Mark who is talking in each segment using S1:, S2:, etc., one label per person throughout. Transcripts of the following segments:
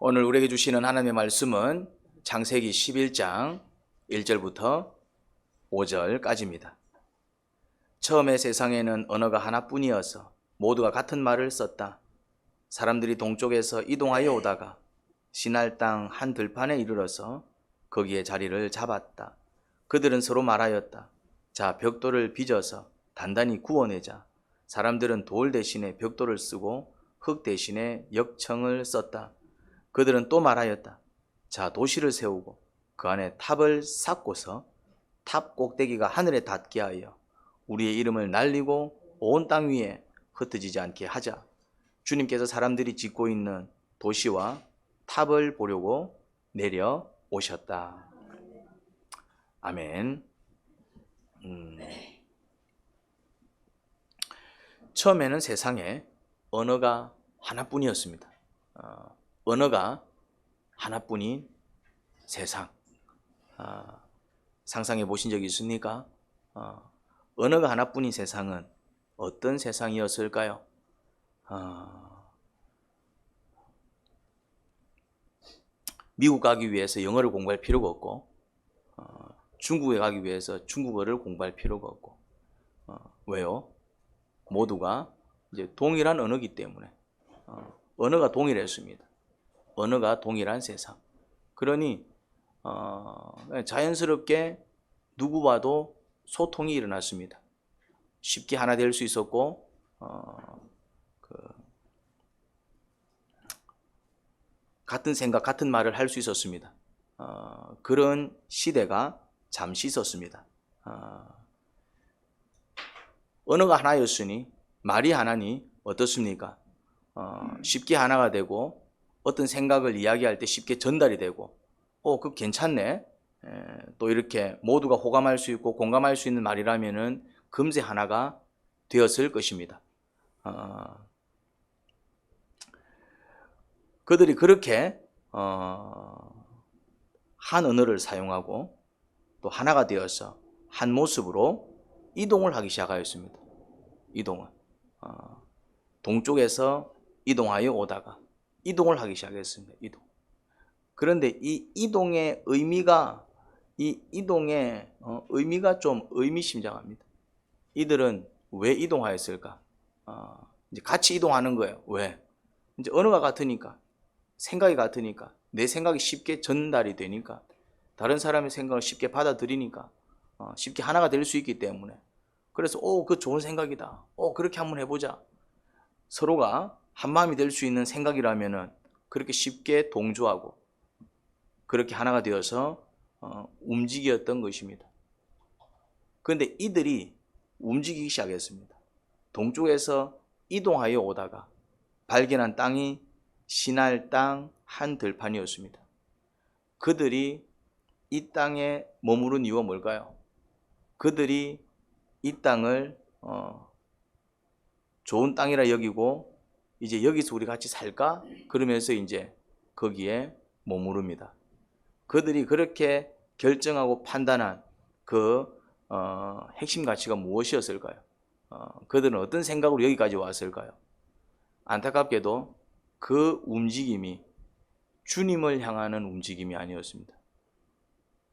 S1: 오늘 우리에게 주시는 하나님의 말씀은 창세기 11장 1절부터 5절까지입니다. 처음에 세상에는 언어가 하나뿐이어서 모두가 같은 말을 썼다. 사람들이 동쪽에서 이동하여 오다가 시날 땅 한 들판에 이르러서 거기에 자리를 잡았다. 그들은 서로 말하였다. 자, 벽돌을 빚어서 단단히 구워내자. 사람들은 돌 대신에 벽돌을 쓰고 흙 대신에 역청을 썼다. 그들은 또 말하였다. 자, 도시를 세우고 그 안에 탑을 쌓고서 탑 꼭대기가 하늘에 닿게 하여 우리의 이름을 날리고 온 땅 위에 흩어지지 않게 하자. 주님께서 사람들이 짓고 있는 도시와 탑을 보려고 내려오셨다. 아멘. 처음에는 세상에 언어가 하나뿐이었습니다. 언어가 하나뿐인 세상. 상상해 보신 적이 있습니까? 언어가 하나뿐인 세상은 어떤 세상이었을까요? 미국 가기 위해서 영어를 공부할 필요가 없고, 중국에 가기 위해서 중국어를 공부할 필요가 없고, 왜요? 모두가 이제 동일한 언어이기 때문에 언어가 동일했습니다. 언어가 동일한 세상. 그러니 자연스럽게 누구와도 소통이 일어났습니다. 쉽게 하나 될 수 있었고 같은 생각, 같은 말을 할 수 있었습니다. 그런 시대가 잠시 있었습니다. 언어가 하나였으니 말이 하나니 어떻습니까? 쉽게 하나가 되고 어떤 생각을 이야기할 때 쉽게 전달이 되고 그거 괜찮네. 또 이렇게 모두가 호감할 수 있고 공감할 수 있는 말이라면은 금세 하나가 되었을 것입니다. 그들이 그렇게 한 언어를 사용하고 또 하나가 되어서 한 모습으로 이동을 하기 시작하였습니다. 이동을 동쪽에서 이동하여 오다가 이동을 하기 시작했습니다. 이동. 그런데 이 이동의 의미가 좀 의미심장합니다. 이들은 왜 이동하였을까? 이제 같이 이동하는 거예요. 왜? 이제 언어가 같으니까, 생각이 같으니까, 내 생각이 쉽게 전달이 되니까, 다른 사람의 생각을 쉽게 받아들이니까, 쉽게 하나가 될 수 있기 때문에. 그래서 그 좋은 생각이다. 그렇게 한번 해보자. 서로가 한 마음이 될 수 있는 생각이라면은 그렇게 쉽게 동조하고 그렇게 하나가 되어서 움직였던 것입니다. 그런데 이들이 움직이기 시작했습니다. 동쪽에서 이동하여 오다가 발견한 땅이 시날 땅 한 들판이었습니다. 그들이 이 땅에 머무른 이유가 뭘까요? 그들이 이 땅을 좋은 땅이라 여기고 이제 여기서 우리 같이 살까? 그러면서 이제 거기에 머무릅니다. 그들이 그렇게 결정하고 판단한 그 핵심 가치가 무엇이었을까요? 그들은 어떤 생각으로 여기까지 왔을까요? 안타깝게도 그 움직임이 주님을 향하는 움직임이 아니었습니다.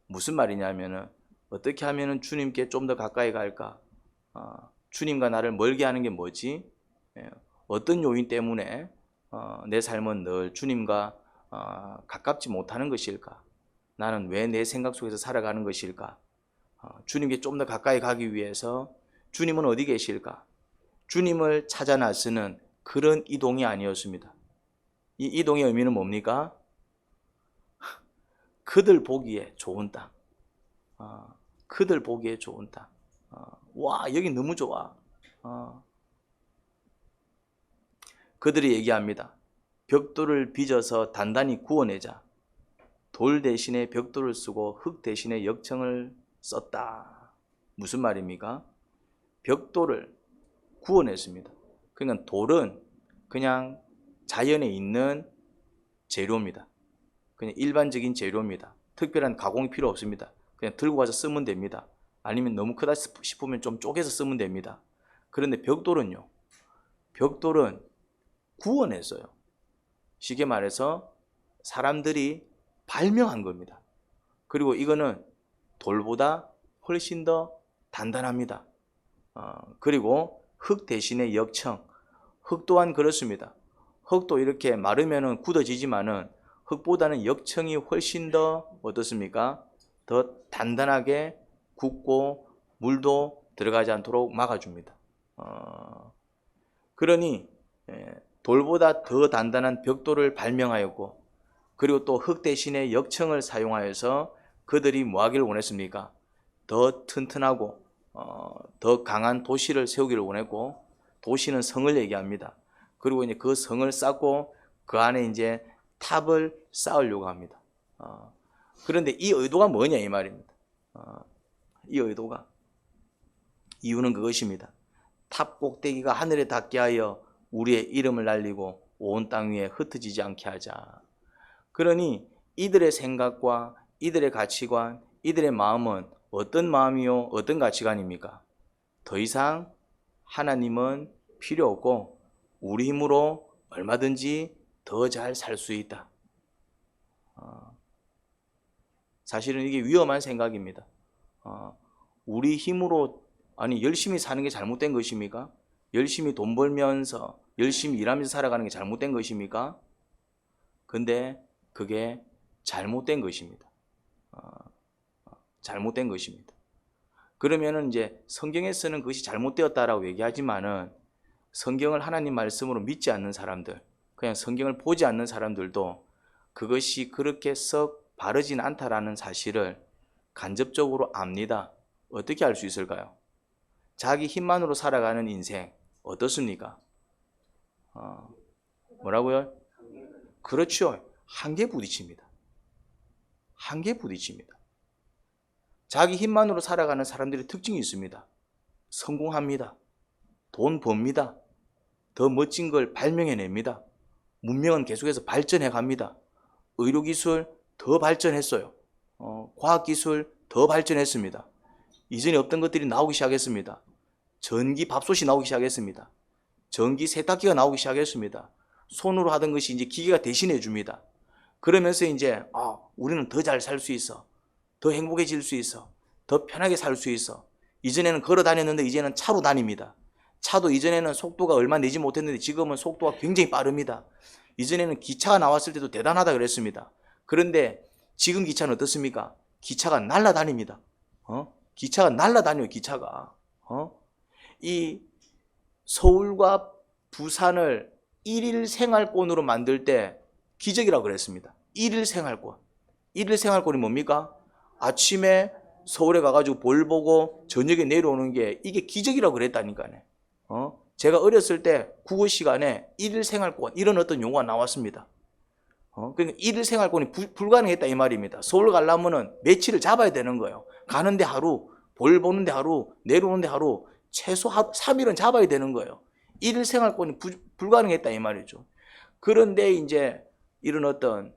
S1: 무슨 말이냐면은 어떻게 하면은 주님께 좀 더 가까이 갈까? 주님과 나를 멀게 하는 게 뭐지? 어떤 요인 때문에 내 삶은 늘 주님과 가깝지 못하는 것일까? 나는 왜 내 생각 속에서 살아가는 것일까? 주님께 좀 더 가까이 가기 위해서 주님은 어디 계실까? 주님을 찾아 나서는 그런 이동이 아니었습니다. 이 이동의 의미는 뭡니까? 그들 보기에 좋은 땅. 그들 보기에 좋은 땅. 와, 여기 너무 좋아. 그들이 얘기합니다. 벽돌을 빚어서 단단히 구워내자. 돌 대신에 벽돌을 쓰고 흙 대신에 역청을 썼다. 무슨 말입니까? 벽돌을 구워냈습니다. 그러니까 돌은 그냥 자연에 있는 재료입니다. 그냥 일반적인 재료입니다. 특별한 가공이 필요 없습니다. 그냥 들고 가서 쓰면 됩니다. 아니면 너무 크다 싶으면 좀 쪼개서 쓰면 됩니다. 그런데 벽돌은요, 벽돌은 구워냈어요. 쉽게 말해서 사람들이 발명한 겁니다. 그리고 이거는 돌보다 훨씬 더 단단합니다. 그리고 흙 대신에 역청, 흙 또한 그렇습니다. 흙도 이렇게 마르면은 굳어지지만은 흙보다는 역청이 훨씬 더 어떻습니까? 더 단단하게 굳고 물도 들어가지 않도록 막아줍니다. 그러니 돌보다 더 단단한 벽돌을 발명하였고, 그리고 또 흙 대신에 역청을 사용하여서 그들이 뭐 하기를 원했습니까? 더 튼튼하고 더 강한 도시를 세우기를 원했고, 도시는 성을 얘기합니다. 그리고 이제 그 성을 쌓고 그 안에 이제 탑을 쌓으려고 합니다. 그런데 이 의도가 뭐냐 이 말입니다. 이 의도가, 이유는 그것입니다. 탑 꼭대기가 하늘에 닿게 하여 우리의 이름을 날리고 온 땅 위에 흩어지지 않게 하자. 그러니 이들의 생각과 이들의 가치관, 이들의 마음은 어떤 마음이요, 어떤 가치관입니까? 더 이상 하나님은 필요 없고 우리 힘으로 얼마든지 더 잘 살 수 있다. 사실은 이게 위험한 생각입니다. 우리 힘으로, 아니 열심히 사는 게 잘못된 것입니까? 열심히 돈 벌면서 열심히 일하면서 살아가는 게 잘못된 것입니까? 근데 그게 잘못된 것입니다. 잘못된 것입니다. 그러면은 이제 성경에서는 그것이 잘못되었다라고 얘기하지만은 성경을 하나님 말씀으로 믿지 않는 사람들, 그냥 성경을 보지 않는 사람들도 그것이 그렇게 썩 바르진 않다라는 사실을 간접적으로 압니다. 어떻게 알 수 있을까요? 자기 힘만으로 살아가는 인생 어떻습니까? 뭐라고요? 그렇죠. 한계 부딪힙니다. 한계 부딪힙니다. 자기 힘만으로 살아가는 사람들의 특징이 있습니다. 성공합니다. 돈 법니다. 더 멋진 걸 발명해냅니다. 문명은 계속해서 발전해 갑니다. 의료기술 더 발전했어요. 과학기술 더 발전했습니다. 이전에 없던 것들이 나오기 시작했습니다. 전기 밥솥이 나오기 시작했습니다. 전기 세탁기가 나오기 시작했습니다. 손으로 하던 것이 이제 기계가 대신해 줍니다. 그러면서 이제 우리는 더 잘 살 수 있어. 더 행복해질 수 있어. 더 편하게 살 수 있어. 이전에는 걸어 다녔는데 이제는 차로 다닙니다. 차도 이전에는 속도가 얼마 내지 못했는데 지금은 속도가 굉장히 빠릅니다. 이전에는 기차가 나왔을 때도 대단하다 그랬습니다. 그런데 지금 기차는 어떻습니까? 기차가 날아다닙니다. 기차가 날아다녀요, 기차가. 이 서울과 부산을 일일 생활권으로 만들 때 기적이라고 그랬습니다. 일일 생활권. 일일 생활권이 뭡니까? 아침에 서울에 가가지고 볼 보고 저녁에 내려오는 게 이게 기적이라고 그랬다니까요. 제가 어렸을 때 국어 시간에 일일 생활권 이런 어떤 용어가 나왔습니다. 그러니까 일일 생활권이 불가능했다 이 말입니다. 서울 가려면은 며칠을 잡아야 되는 거예요. 가는데 하루, 볼 보는데 하루, 내려오는데 하루, 최소 3일은 잡아야 되는 거예요. 일일 생활권이 불가능했다 이 말이죠. 그런데 이제 이런 어떤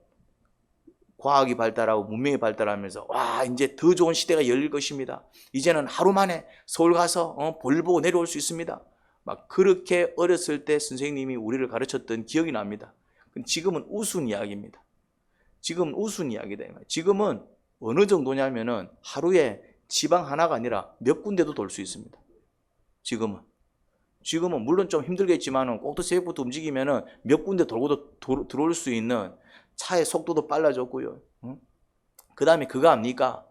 S1: 과학이 발달하고 문명이 발달하면서 이제 더 좋은 시대가 열릴 것입니다. 이제는 하루 만에 서울 가서 볼 보고 내려올 수 있습니다. 막 그렇게 어렸을 때 선생님이 우리를 가르쳤던 기억이 납니다. 지금은 우스운 이야기입니다. 지금은 우스운 이야기다. 지금은 어느 정도냐면은 하루에 지방 하나가 아니라 몇 군데도 돌 수 있습니다. 지금은 물론 좀 힘들겠지만은 꼭두 새벽부터 움직이면은 몇 군데 돌고도 들어올 수 있는 차의 속도도 빨라졌고요. 그 다음에 그거 압니까?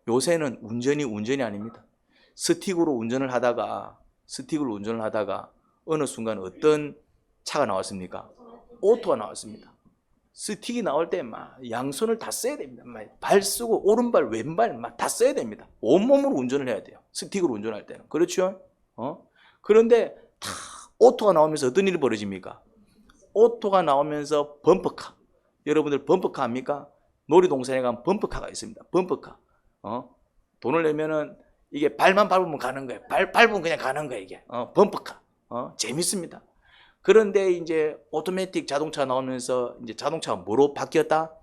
S1: 요새는 운전이 아닙니다. 스틱으로 운전을 하다가 어느 순간 어떤 차가 나왔습니까? 오토가 나왔습니다. 스틱이 나올 때 막 양손을 다 써야 됩니다. 발 쓰고 오른발 왼발 막 다 써야 됩니다. 온몸으로 운전을 해야 돼요. 스틱으로 운전할 때는. 그렇죠? 그런데 다 오토가 나오면서 어떤 일이 벌어집니까? 오토가 나오면서 범퍼카. 여러분들 범퍼카 압니까? 놀이동산에 가면 범퍼카가 있습니다. 범퍼카. 돈을 내면은 이게 발만 밟으면 가는 거예요. 밟으면 그냥 가는 거예요, 이게. 범퍼카. 재밌습니다. 그런데 이제 오토매틱 자동차 나오면서 이제 자동차가 뭐로 바뀌었다?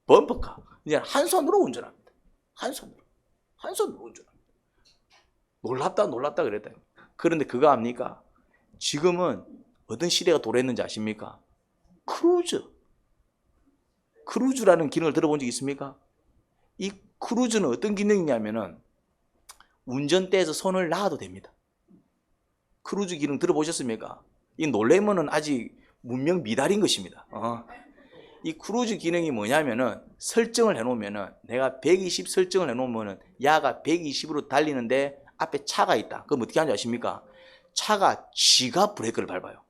S1: 범퍼카. 이제 한 손으로 운전합니다. 한 손으로 운전합니다. 놀랍다 그랬다. 그런데 그거 압니까? 지금은 어떤 시대가 도래했는지 아십니까? 크루즈라는 기능을 들어본 적 있습니까? 이 크루즈는 어떤 기능이냐면은 운전대에서 손을 놔도 됩니다. 크루즈 기능 들어보셨습니까? 이 놀래면은 아직 문명 미달인 것입니다. 이 크루즈 기능이 뭐냐면은 설정을 해놓으면은 내가 120 설정을 해놓으면은 야가 120으로 달리는데 앞에 차가 있다. 그럼 어떻게 하는지 아십니까? 차가 지가 브레이크를 밟아요.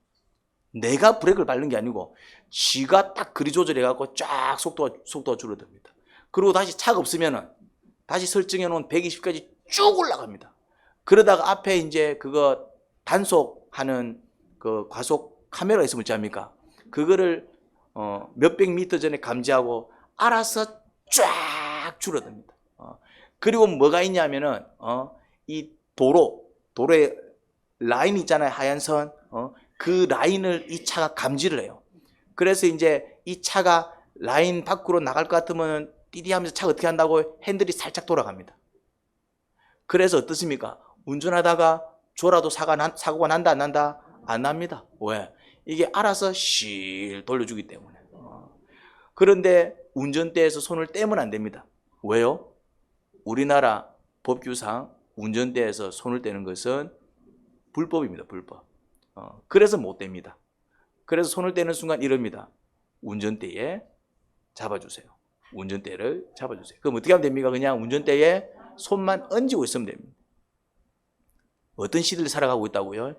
S1: 내가 브레이크를 밟는 게 아니고 지가 딱 거리 조절해갖고 쫙 속도가 줄어듭니다. 그리고 다시 차가 없으면은 다시 설정해 놓은 120까지 쭉 올라갑니다. 그러다가 앞에 이제 그거 단속하는 그 과속 카메라가 있으면 어찌합니까? 그거를 몇백 미터 전에 감지하고 알아서 쫙 줄어듭니다. 그리고 뭐가 있냐면은 이 도로에 라인 있잖아요. 하얀 선. 그 라인을 이 차가 감지를 해요. 그래서 이제 이 차가 라인 밖으로 나갈 것 같으면 띠디 하면서 차가 어떻게 한다고? 핸들이 살짝 돌아갑니다. 그래서 어떻습니까? 운전하다가 졸아도 사고가 난다 안 난다? 안 납니다. 왜? 이게 알아서 실 돌려주기 때문에. 그런데 운전대에서 손을 떼면 안 됩니다. 왜요? 우리나라 법규상 운전대에서 손을 떼는 것은 불법입니다. 불법. 그래서 못 뗍니다. 그래서 손을 떼는 순간 이럽니다. 운전대에 잡아주세요. 운전대를 잡아주세요. 그럼 어떻게 하면 됩니까? 그냥 운전대에 손만 얹고 있으면 됩니다. 어떤 시대를 살아가고 있다고요?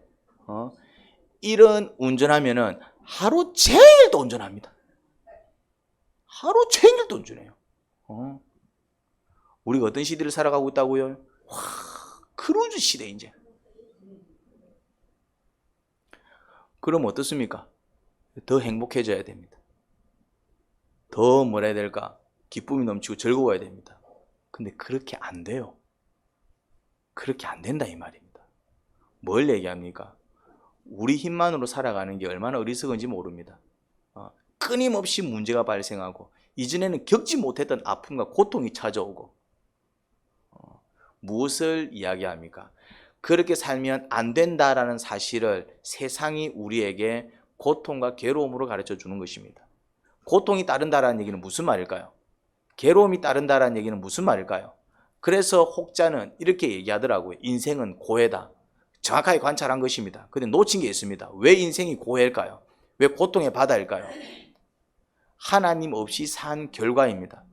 S1: 이런 운전하면은 하루 종일 또 운전합니다. 하루 종일 또 운전해요. 우리가 어떤 시대를 살아가고 있다고요? 와, 크루즈 시대 이제. 그럼 어떻습니까? 더 행복해져야 됩니다. 더 뭐라 해야 될까? 기쁨이 넘치고 즐거워야 됩니다. 근데 그렇게 안 돼요. 그렇게 안 된다 이 말입니다. 뭘 얘기합니까? 우리 힘만으로 살아가는 게 얼마나 어리석은지 모릅니다. 끊임없이 문제가 발생하고 이전에는 겪지 못했던 아픔과 고통이 찾아오고 무엇을 이야기합니까? 그렇게 살면 안 된다라는 사실을 세상이 우리에게 고통과 괴로움으로 가르쳐 주는 것입니다. 고통이 따른다라는 얘기는 무슨 말일까요? 괴로움이 따른다라는 얘기는 무슨 말일까요? 그래서 혹자는 이렇게 얘기하더라고요. 인생은 고해다. 정확하게 관찰한 것입니다. 근데 놓친 게 있습니다. 왜 인생이 고해일까요? 왜 고통의 바다일까요? 하나님 없이 산 결과입니다.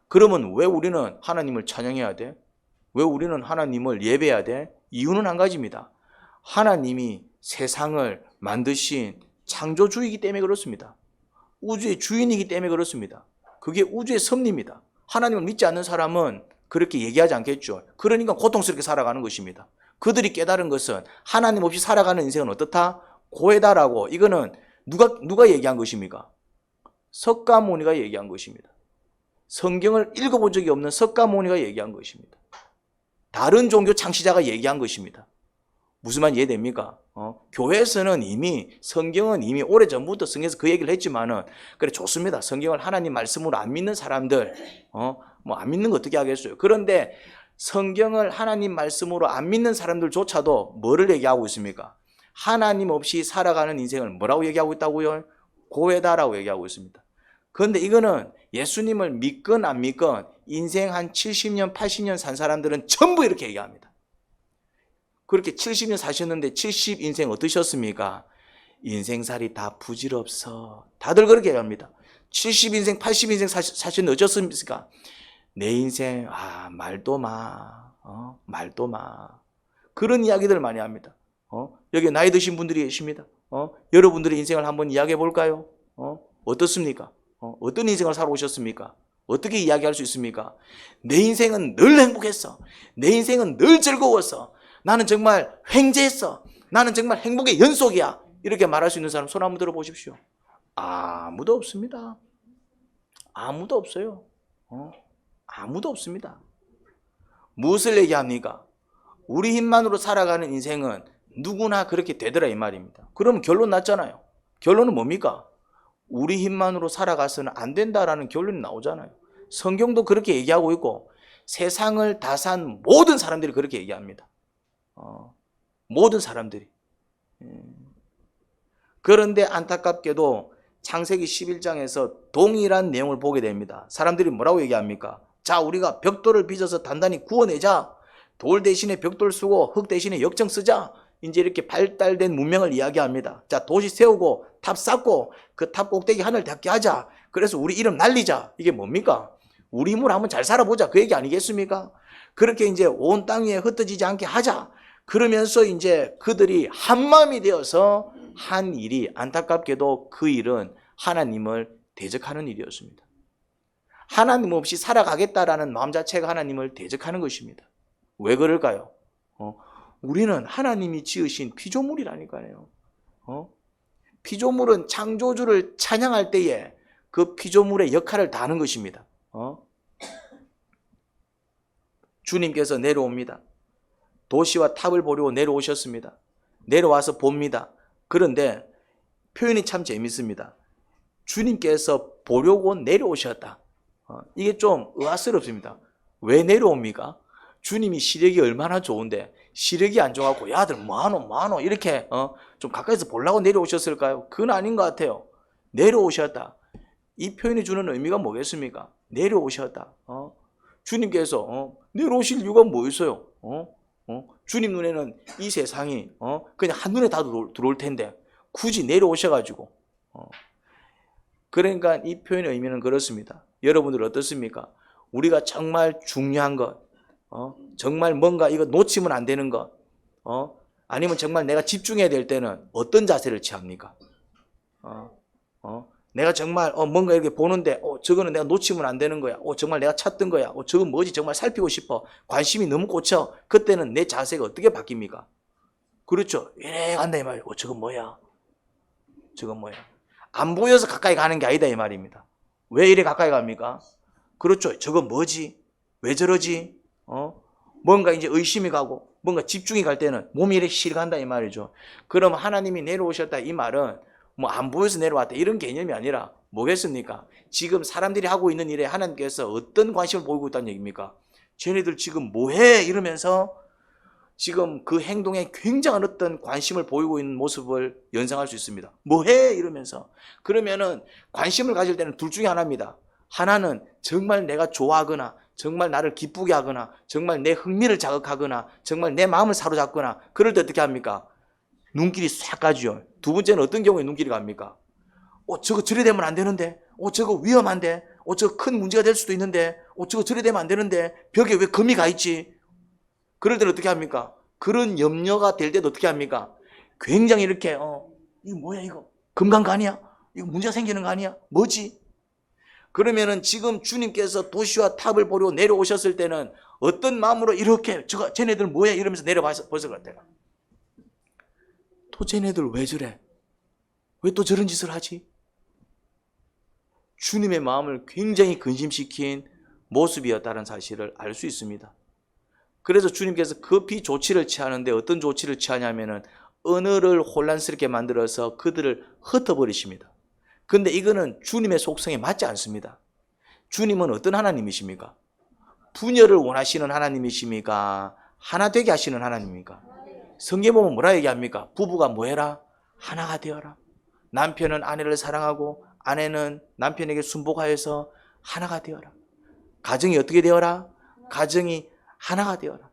S1: 그러면 왜 우리는 하나님을 찬양해야 돼? 왜 우리는 하나님을 예배해야 돼? 이유는 한 가지입니다. 하나님이 세상을 만드신 창조주이기 때문에 그렇습니다. 우주의 주인이기 때문에 그렇습니다. 그게 우주의 섭리입니다. 하나님을 믿지 않는 사람은 그렇게 얘기하지 않겠죠. 그러니까 고통스럽게 살아가는 것입니다. 그들이 깨달은 것은 하나님 없이 살아가는 인생은 어떻다? 고해다라고. 이거는 누가 얘기한 것입니까? 석가모니가 얘기한 것입니다. 성경을 읽어본 적이 없는 석가모니가 얘기한 것입니다. 다른 종교 창시자가 얘기한 것입니다. 무슨 말 이해됩니까? 교회에서는 이미 성경은 이미 오래전부터 성경에서 그 얘기를 했지만은 그래 좋습니다. 성경을 하나님 말씀으로 안 믿는 사람들 뭐 안 믿는 거 어떻게 하겠어요? 그런데 성경을 하나님 말씀으로 안 믿는 사람들조차도 뭐를 얘기하고 있습니까? 하나님 없이 살아가는 인생을 뭐라고 얘기하고 있다고요? 고해다라고 얘기하고 있습니다. 그런데 이거는 예수님을 믿건 안 믿건 인생 한 70년, 80년 산 사람들은 전부 이렇게 얘기합니다. 그렇게 70년 사셨는데 70 인생 어떠셨습니까? 인생살이 다 부질없어. 다들 그렇게 얘기합니다. 70인생, 80인생 사셨는데 어쩌습니까? 내 인생, 말도 마. 말도 마. 그런 이야기들 많이 합니다. 여기 나이 드신 분들이 계십니다. 여러분들의 인생을 한번 이야기해 볼까요? 어떻습니까? 어떤 인생을 살아오셨습니까? 어떻게 이야기할 수 있습니까? 내 인생은 늘 행복했어. 내 인생은 늘 즐거웠어. 나는 정말 횡재했어. 나는 정말 행복의 연속이야. 이렇게 말할 수 있는 사람 손 한번 들어보십시오. 아무도 없습니다. 아무도 없어요. 아무도 없습니다. 무엇을 얘기합니까? 우리 힘만으로 살아가는 인생은 누구나 그렇게 되더라 이 말입니다. 그러면 결론 났잖아요. 결론은 뭡니까? 우리 힘만으로 살아가서는 안 된다라는 결론이 나오잖아요. 성경도 그렇게 얘기하고 있고 세상을 다 산 모든 사람들이 그렇게 얘기합니다. 모든 사람들이. 그런데 안타깝게도 창세기 11장에서 동일한 내용을 보게 됩니다. 사람들이 뭐라고 얘기합니까? 자, 우리가 벽돌을 빚어서 단단히 구워내자. 돌 대신에 벽돌 쓰고 흙 대신에 역청 쓰자. 이제 이렇게 발달된 문명을 이야기합니다. 자, 도시 세우고 탑 쌓고 그 탑 꼭대기 하늘 닿게 하자. 그래서 우리 이름 날리자. 이게 뭡니까? 우리 힘으로 한번 잘 살아보자. 그 얘기 아니겠습니까? 그렇게 이제 온 땅 위에 흩어지지 않게 하자. 그러면서 이제 그들이 한마음이 되어서 한 일이, 안타깝게도 그 일은 하나님을 대적하는 일이었습니다. 하나님 없이 살아가겠다라는 마음 자체가 하나님을 대적하는 것입니다. 왜 그럴까요? 우리는 하나님이 지으신 피조물이라니까요. 피조물은 창조주를 찬양할 때에 그 피조물의 역할을 다하는 것입니다. 주님께서 내려옵니다. 도시와 탑을 보려고 내려오셨습니다. 내려와서 봅니다. 그런데 표현이 참 재밌습니다. 주님께서 보려고 내려오셨다. 이게 좀 의아스럽습니다. 왜 내려옵니까? 주님이 시력이 얼마나 좋은데 시력이 안 좋아갖고 야들 뭐하노 이렇게 좀 가까이서 보려고 내려오셨을까요? 그건 아닌 것 같아요. 내려오셨다. 이 표현이 주는 의미가 뭐겠습니까? 내려오셨다. 주님께서 내려오실 이유가 뭐 있어요? 주님 눈에는 이 세상이 그냥 한눈에 다 들어올 텐데 굳이 내려오셔가지고 그러니까 이 표현의 의미는 그렇습니다. 여러분들 어떻습니까? 우리가 정말 중요한 것, 정말 뭔가 이거 놓치면 안 되는 것, 아니면 정말 내가 집중해야 될 때는 어떤 자세를 취합니까? 내가 정말 뭔가 이렇게 보는데 저거는 내가 놓치면 안 되는 거야. 정말 내가 찾던 거야. 저건 뭐지? 정말 살피고 싶어. 관심이 너무 꽂혀. 그때는 내 자세가 어떻게 바뀝니까? 그렇죠. 이래 간다 이 말이에요. 저건 뭐야? 저건 뭐야? 안 보여서 가까이 가는 게 아니다 이 말입니다. 왜 이래 가까이 갑니까? 그렇죠. 저건 뭐지? 왜 저러지? 뭔가 이제 의심이 가고 뭔가 집중이 갈 때는 몸이 이렇게 실간다 이 말이죠. 그럼 하나님이 내려오셨다 이 말은 뭐 안 보여서 내려왔다 이런 개념이 아니라 뭐겠습니까? 지금 사람들이 하고 있는 일에 하나님께서 어떤 관심을 보이고 있다는 얘기입니까? 쟤네들 지금 뭐해? 이러면서 지금 그 행동에 굉장한 어떤 관심을 보이고 있는 모습을 연상할 수 있습니다. 뭐해? 이러면서. 그러면은 관심을 가질 때는 둘 중에 하나입니다. 하나는 정말 내가 좋아하거나 정말 나를 기쁘게 하거나 정말 내 흥미를 자극하거나 정말 내 마음을 사로잡거나 그럴 때 어떻게 합니까? 눈길이 싹 가죠. 두 번째는 어떤 경우에 눈길이 갑니까? 저거 저래 되면 안 되는데 저거 위험한데 저거 큰 문제가 될 수도 있는데 저거 저래 되면 안 되는데 벽에 왜 금이 가 있지? 그럴 때는 어떻게 합니까? 그런 염려가 될 때도 어떻게 합니까? 굉장히 이렇게 이거 뭐야 이거? 금간 거 아니야? 이거 문제가 생기는 거 아니야? 뭐지? 그러면은 지금 주님께서 도시와 탑을 보려고 내려오셨을 때는 어떤 마음으로 이렇게 쟤네들 뭐야? 이러면서 내려봤을 것 같아요. 또 쟤네들 왜 저래? 왜 또 저런 짓을 하지? 주님의 마음을 굉장히 근심시킨 모습이었다는 사실을 알 수 있습니다. 그래서 주님께서 급히 조치를 취하는데 어떤 조치를 취하냐면은 언어를 혼란스럽게 만들어서 그들을 흩어버리십니다. 근데 이거는 주님의 속성에 맞지 않습니다. 주님은 어떤 하나님이십니까? 분열을 원하시는 하나님이십니까? 하나 되게 하시는 하나님입니까? 성경 보면 뭐라 얘기합니까? 부부가 뭐해라? 하나가 되어라. 남편은 아내를 사랑하고 아내는 남편에게 순복하여서 하나가 되어라. 가정이 어떻게 되어라? 가정이 하나가 되어라.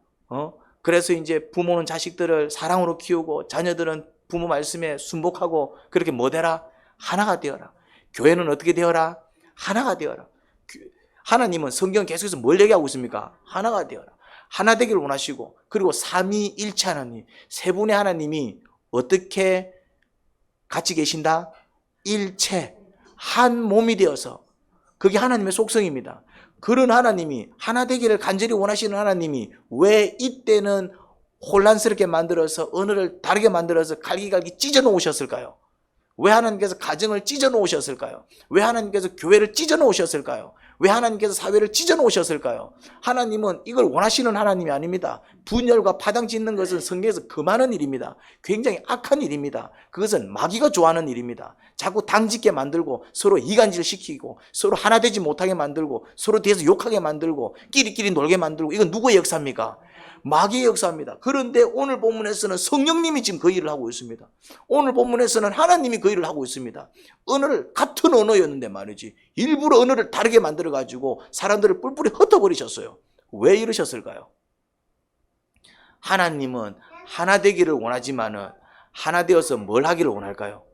S1: 그래서 이제 부모는 자식들을 사랑으로 키우고 자녀들은 부모 말씀에 순복하고 그렇게 뭐 되라? 하나가 되어라. 교회는 어떻게 되어라? 하나가 되어라. 하나님은 성경 계속해서 뭘 얘기하고 있습니까? 하나가 되어라. 하나 되기를 원하시고 그리고 삼위일체 하나님, 세 분의 하나님이 어떻게 같이 계신다? 일체, 한 몸이 되어서 그게 하나님의 속성입니다. 그런 하나님이 하나 되기를 간절히 원하시는 하나님이 왜 이때는 혼란스럽게 만들어서 언어를 다르게 만들어서 갈기갈기 찢어 놓으셨을까요? 왜 하나님께서 가정을 찢어 놓으셨을까요? 왜 하나님께서 교회를 찢어 놓으셨을까요? 왜 하나님께서 사회를 찢어 놓으셨을까요? 하나님은 이걸 원하시는 하나님이 아닙니다. 분열과 파당 짓는 것은 성경에서 금하는 일입니다. 굉장히 악한 일입니다. 그것은 마귀가 좋아하는 일입니다. 자꾸 당짓게 만들고 서로 이간질시키고 서로 하나 되지 못하게 만들고 서로 뒤에서 욕하게 만들고 끼리끼리 놀게 만들고 이건 누구의 역사입니까? 마귀의 역사입니다. 그런데 오늘 본문에서는 성령님이 지금 그 일을 하고 있습니다. 오늘 본문에서는 하나님이 그 일을 하고 있습니다. 언어를 같은 언어였는데 말이지 일부러 언어를 다르게 만들어가지고 사람들을 뿔뿔이 흩어버리셨어요. 왜 이러셨을까요? 하나님은 하나 되기를 원하지만은 하나 되어서 뭘 하기를 원할까요?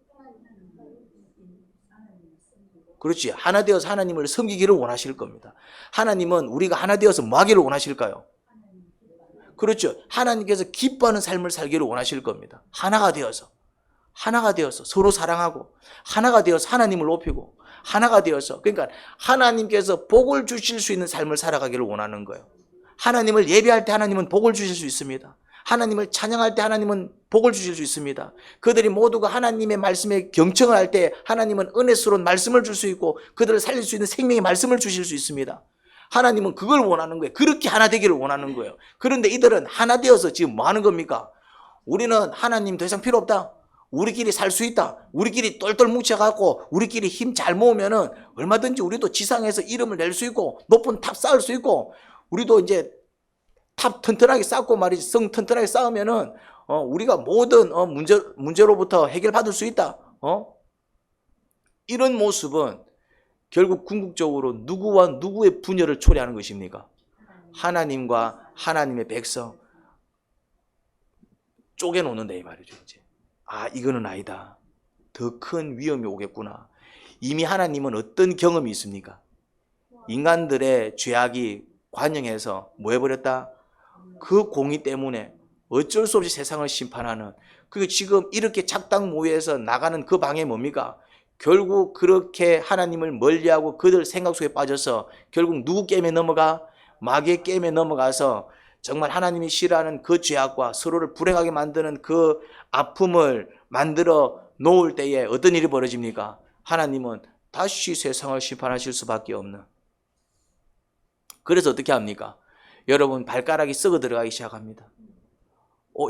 S1: 그렇지. 하나 되어서 하나님을 섬기기를 원하실 겁니다. 하나님은 우리가 하나 되어서 뭐 하기를 원하실까요? 그렇죠. 하나님께서 기뻐하는 삶을 살기를 원하실 겁니다. 하나가 되어서 서로 사랑하고 하나가 되어서 하나님을 높이고 하나가 되어서 그러니까 하나님께서 복을 주실 수 있는 삶을 살아가기를 원하는 거예요. 하나님을 예배할 때 하나님은 복을 주실 수 있습니다. 하나님을 찬양할 때 하나님은 복을 주실 수 있습니다. 그들이 모두가 하나님의 말씀에 경청을 할 때 하나님은 은혜스러운 말씀을 줄 수 있고 그들을 살릴 수 있는 생명의 말씀을 주실 수 있습니다. 하나님은 그걸 원하는 거예요. 그렇게 하나 되기를 원하는 거예요. 그런데 이들은 하나 되어서 지금 뭐 하는 겁니까? 우리는 하나님 더 이상 필요 없다. 우리끼리 살 수 있다. 우리끼리 똘똘 뭉쳐갖고 우리끼리 힘 잘 모으면은 얼마든지 우리도 지상에서 이름을 낼 수 있고 높은 탑 쌓을 수 있고 우리도 이제 탑 튼튼하게 쌓고 말이지 성 튼튼하게 쌓으면은 우리가 모든 문제로부터 해결받을 수 있다. 이런 모습은 결국 궁극적으로 누구와 누구의 분열을 초래하는 것입니까? 하나님과 하나님의 백성 쪼개놓는다 이 말이죠. 이제 이거는 아니다. 더 큰 위험이 오겠구나. 이미 하나님은 어떤 경험이 있습니까? 인간들의 죄악이 관영해서 뭐 해버렸다? 그 공의 때문에 어쩔 수 없이 세상을 심판하는 그게 지금 이렇게 작당 모여서 나가는 그 방에 뭡니까? 결국 그렇게 하나님을 멀리하고 그들 생각 속에 빠져서 결국 누구 게임에 넘어가? 마귀의 게임에 넘어가서 정말 하나님이 싫어하는 그 죄악과 서로를 불행하게 만드는 그 아픔을 만들어 놓을 때에 어떤 일이 벌어집니까? 하나님은 다시 세상을 심판하실 수밖에 없는. 그래서 어떻게 합니까? 여러분 발가락이 썩어 들어가기 시작합니다.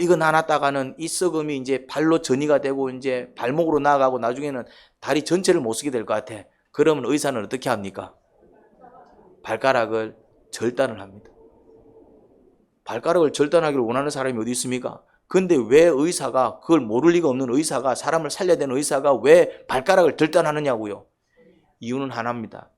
S1: 이거 나눴다가는 이 썩음이 이제 발로 전이가 되고 이제 발목으로 나아가고 나중에는 다리 전체를 못 쓰게 될 것 같아. 그러면 의사는 어떻게 합니까? 발가락을 절단을 합니다. 발가락을 절단하기를 원하는 사람이 어디 있습니까? 근데 왜 의사가 그걸 모를 리가 없는 의사가 사람을 살려야 되는 의사가 왜 발가락을 절단하느냐고요? 이유는 하나입니다.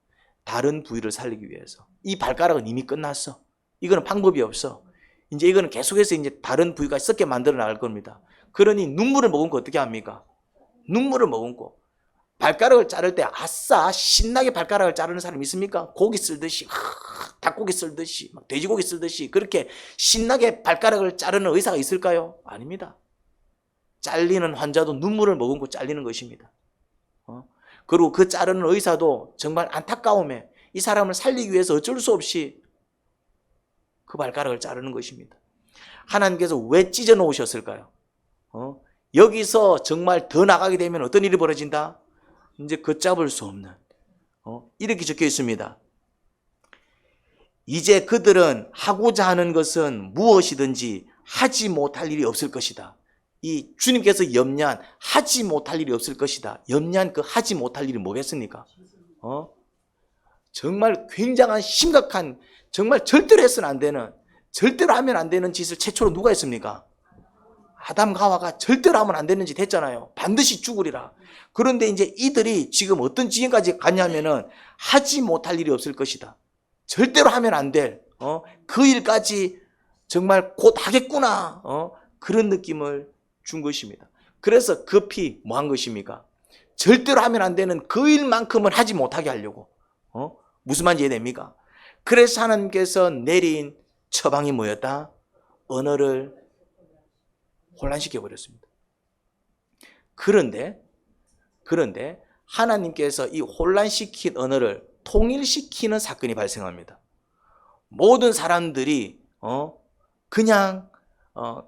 S1: 다른 부위를 살리기 위해서. 이 발가락은 이미 끝났어. 이거는 방법이 없어. 이제 이거는 계속해서 이제 다른 부위가 썩게 만들어 나갈 겁니다. 그러니 눈물을 머금고 어떻게 합니까? 눈물을 머금고 발가락을 자를 때 아싸 신나게 발가락을 자르는 사람 있습니까? 고기 쓸듯이 닭고기 쓸듯이 막 돼지고기 쓸듯이 그렇게 신나게 발가락을 자르는 의사가 있을까요? 아닙니다. 잘리는 환자도 눈물을 머금고 잘리는 것입니다. 그리고 그 자르는 의사도 정말 안타까움에 이 사람을 살리기 위해서 어쩔 수 없이 그 발가락을 자르는 것입니다. 하나님께서 왜 찢어 놓으셨을까요? 여기서 정말 더 나가게 되면 어떤 일이 벌어진다? 이제 걷잡을 수 없는 이렇게 적혀 있습니다. 이제 그들은 하고자 하는 것은 무엇이든지 하지 못할 일이 없을 것이다. 이 주님께서 염려한 하지 못할 일이 없을 것이다. 염려한 그 하지 못할 일이 뭐겠습니까? 정말 굉장한 심각한 정말 절대로 해서는 안 되는 절대로 하면 안 되는 짓을 최초로 누가 했습니까? 아담과 하와가 절대로 하면 안 되는 짓 했잖아요. 반드시 죽으리라. 그런데 이제 이들이 지금 어떤 지경까지 갔냐면은 하지 못할 일이 없을 것이다. 절대로 하면 안 될 그 일까지 정말 곧 하겠구나 그런 느낌을 준 것입니다. 그래서 급히 뭐 한 것입니까? 절대로 하면 안 되는 그 일만큼은 하지 못하게 하려고 무슨 말인지 이해됩니까? 그래서 하나님께서 내린 처방이 뭐였다? 언어를 혼란시켜 버렸습니다. 그런데 하나님께서 이 혼란시킨 언어를 통일시키는 사건이 발생합니다. 모든 사람들이 그냥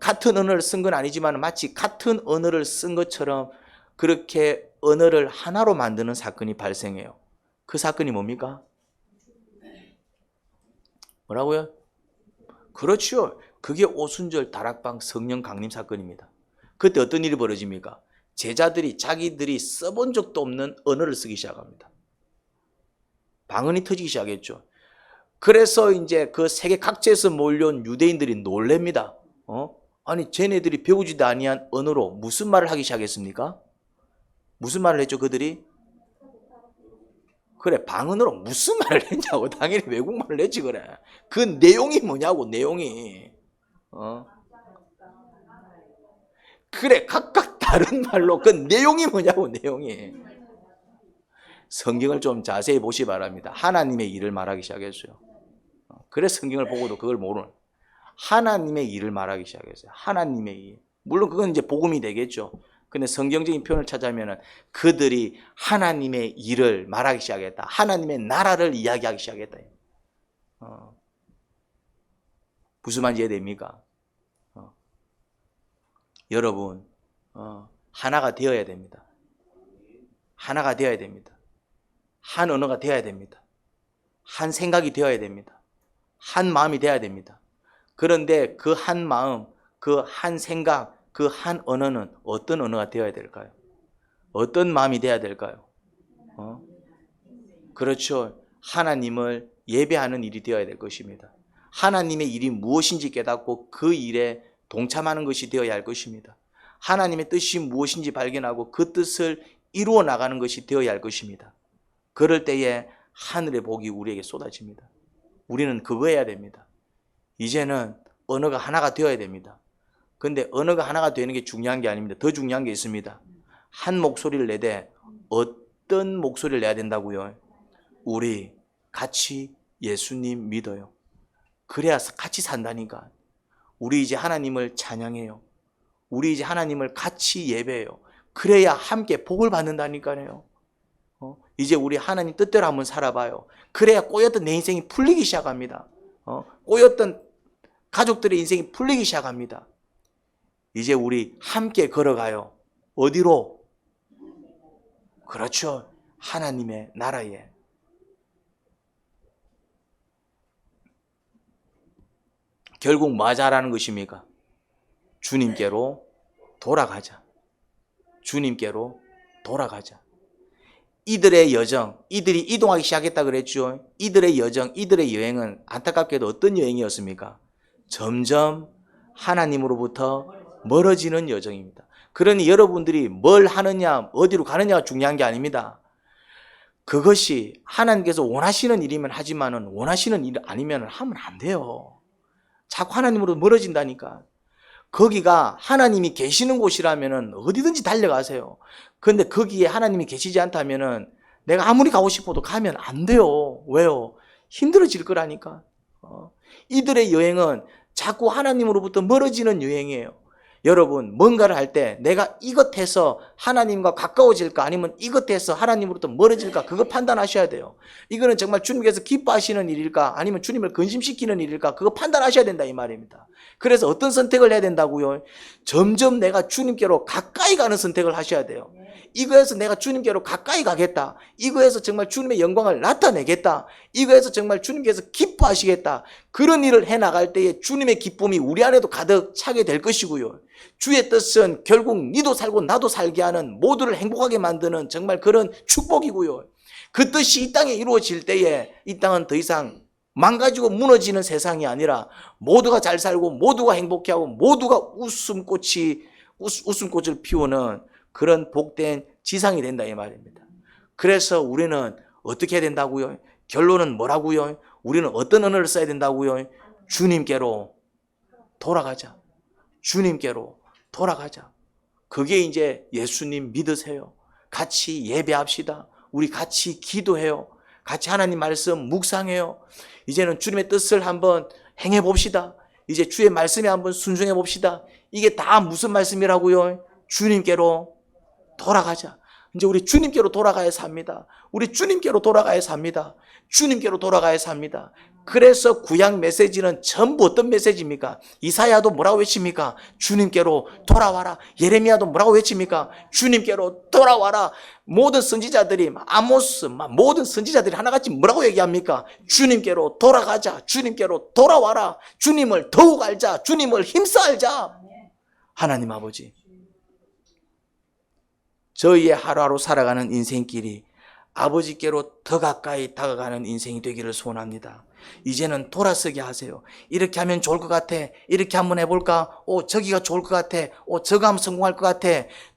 S1: 같은 언어를 쓴 건 아니지만 마치 같은 언어를 쓴 것처럼 그렇게 언어를 하나로 만드는 사건이 발생해요. 그 사건이 뭡니까? 뭐라고요? 그렇죠. 그게 오순절 다락방 성령 강림 사건입니다. 그때 어떤 일이 벌어집니까? 제자들이 자기들이 써본 적도 없는 언어를 쓰기 시작합니다. 방언이 터지기 시작했죠. 그래서 이제 그 세계 각지에서 몰려온 유대인들이 놀랍니다. 아니 쟤네들이 배우지도 아니한 언어로 무슨 말을 하기 시작했습니까? 무슨 말을 했죠 그들이? 그래 방언으로 무슨 말을 했냐고. 당연히 외국말을 했지. 그래 그 내용이 뭐냐고. 내용이 그래 각각 다른 말로 그 내용이 뭐냐고. 내용이. 성경을 좀 자세히 보시 바랍니다. 하나님의 일을 말하기 시작했어요. 그래서 성경을 보고도 그걸 모르는, 하나님의 일을 말하기 시작했어요. 하나님의 일. 물론 그건 이제 복음이 되겠죠. 근데 성경적인 표현을 찾아보면 그들이 하나님의 일을 말하기 시작했다. 하나님의 나라를 이야기하기 시작했다. 무슨 말인지 이해됩니까? 여러분 하나가 되어야 됩니다. 하나가 되어야 됩니다. 한 언어가 되어야 됩니다. 한 생각이 되어야 됩니다. 한 마음이 되어야 됩니다. 그런데 그 한 마음, 그 한 생각, 그 한 언어는 어떤 언어가 되어야 될까요? 어떤 마음이 되어야 될까요? 그렇죠. 하나님을 예배하는 일이 되어야 될 것입니다. 하나님의 일이 무엇인지 깨닫고 그 일에 동참하는 것이 되어야 할 것입니다. 하나님의 뜻이 무엇인지 발견하고 그 뜻을 이루어 나가는 것이 되어야 할 것입니다. 그럴 때에 하늘의 복이 우리에게 쏟아집니다. 우리는 그거 해야 됩니다. 이제는 언어가 하나가 되어야 됩니다. 그런데 언어가 하나가 되는 게 중요한 게 아닙니다. 더 중요한 게 있습니다. 한 목소리를 내되 어떤 목소리를 내야 된다고요? 우리 같이 예수님 믿어요. 그래야 같이 산다니까. 우리 이제 하나님을 찬양해요. 우리 이제 하나님을 같이 예배해요. 그래야 함께 복을 받는다니까요. 이제 우리 하나님 뜻대로 한번 살아봐요. 그래야 꼬였던 내 인생이 풀리기 시작합니다. 꼬였던 가족들의 인생이 풀리기 시작합니다. 이제 우리 함께 걸어가요. 어디로? 그렇죠. 하나님의 나라에. 결국 뭐 하자라는 것입니까? 주님께로 돌아가자. 주님께로 돌아가자. 이들의 여정, 이들이 이동하기 시작했다 그랬죠. 이들의 여정, 이들의 여행은 안타깝게도 어떤 여행이었습니까? 점점 하나님으로부터 멀어지는 여정입니다. 그러니 여러분들이 뭘 하느냐, 어디로 가느냐가 중요한 게 아닙니다. 그것이 하나님께서 원하시는 일이면 하지만은 원하시는 일 아니면 하면 안 돼요. 자꾸 하나님으로 멀어진다니까. 거기가 하나님이 계시는 곳이라면 어디든지 달려가세요. 그런데 거기에 하나님이 계시지 않다면 내가 아무리 가고 싶어도 가면 안 돼요. 왜요? 힘들어질 거라니까. 이들의 여행은 자꾸 하나님으로부터 멀어지는 여행이에요. 여러분 뭔가를 할 때 내가 이것해서 하나님과 가까워질까 아니면 이것해서 하나님으로부터 멀어질까 그거 판단하셔야 돼요. 이거는 정말 주님께서 기뻐하시는 일일까 아니면 주님을 근심시키는 일일까 그거 판단하셔야 된다 이 말입니다. 그래서 어떤 선택을 해야 된다고요? 점점 내가 주님께로 가까이 가는 선택을 하셔야 돼요. 이거에서 내가 주님께로 가까이 가겠다. 이거에서 정말 주님의 영광을 나타내겠다. 이거에서 정말 주님께서 기뻐하시겠다. 그런 일을 해나갈 때에 주님의 기쁨이 우리 안에도 가득 차게 될 것이고요. 주의 뜻은 결국 니도 살고 나도 살게 하는 모두를 행복하게 만드는 정말 그런 축복이고요. 그 뜻이 이 땅에 이루어질 때에 이 땅은 더 이상 망가지고 무너지는 세상이 아니라 모두가 잘 살고 모두가 행복해하고 모두가 웃음꽃을 피우는 그런 복된 지상이 된다 이 말입니다. 그래서 우리는 어떻게 해야 된다고요? 결론은 뭐라고요? 우리는 어떤 언어를 써야 된다고요? 주님께로 돌아가자. 주님께로 돌아가자. 그게 이제 예수님 믿으세요. 같이 예배합시다. 우리 같이 기도해요. 같이 하나님 말씀 묵상해요. 이제는 주님의 뜻을 한번 행해 봅시다. 이제 주의 말씀에 한번 순종해 봅시다. 이게 다 무슨 말씀이라고요? 주님께로 돌아가자. 이제 우리 주님께로 돌아가야 삽니다. 우리 주님께로 돌아가야 삽니다. 주님께로 주님께로 삽니다. 그래서 구약 메시지는 전부 어떤 메시지입니까? 이사야도 뭐라고 외칩니까? 주님께로 돌아와라. 예레미야도 뭐라고 외칩니까? 주님께로 돌아와라. 모든 선지자들이 아모스 모든 선지자들이 하나같이 뭐라고 얘기합니까? 주님께로 돌아가자. 주님께로 돌아와라. 주님을 더욱 알자. 주님을 힘써 알자. 하나님 아버지, 저희의 하루하루 살아가는 인생길이 아버지께로 더 가까이 다가가는 인생이 되기를 소원합니다. 이제는 돌아서게 하세요. 이렇게 하면 좋을 것 같아. 이렇게 한번 해볼까? 저기가 좋을 것 같아. 저거 하면 성공할 것 같아.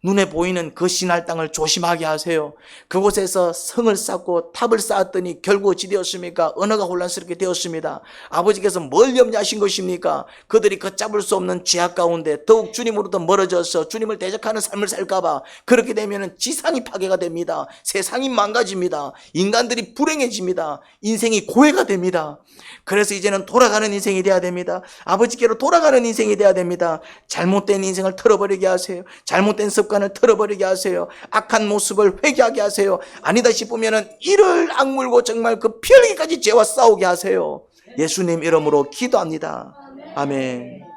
S1: 눈에 보이는 그 신할 땅을 조심하게 하세요. 그곳에서 성을 쌓고 탑을 쌓았더니 결국 어찌 되었습니까? 언어가 혼란스럽게 되었습니다. 아버지께서 뭘 염려하신 것입니까? 그들이 걷잡을 수 없는 죄악 가운데 더욱 주님으로부터 멀어져서 주님을 대적하는 삶을 살까봐 그렇게 되면 지상이 파괴가 됩니다. 세상이 망가집니다. 인간들이 불행해집니다. 인생이 고해가 됩니다. 그래서 이제는 돌아가는 인생이 돼야 됩니다. 아버지께로 돌아가는 인생이 돼야 됩니다. 잘못된 인생을 털어버리게 하세요. 잘못된 습관을 털어버리게 하세요. 악한 모습을 회개하게 하세요. 아니다 싶으면 이를 악물고 정말 그 피 흘리기까지 죄와 싸우게 하세요. 예수님 이름으로 기도합니다. 아멘.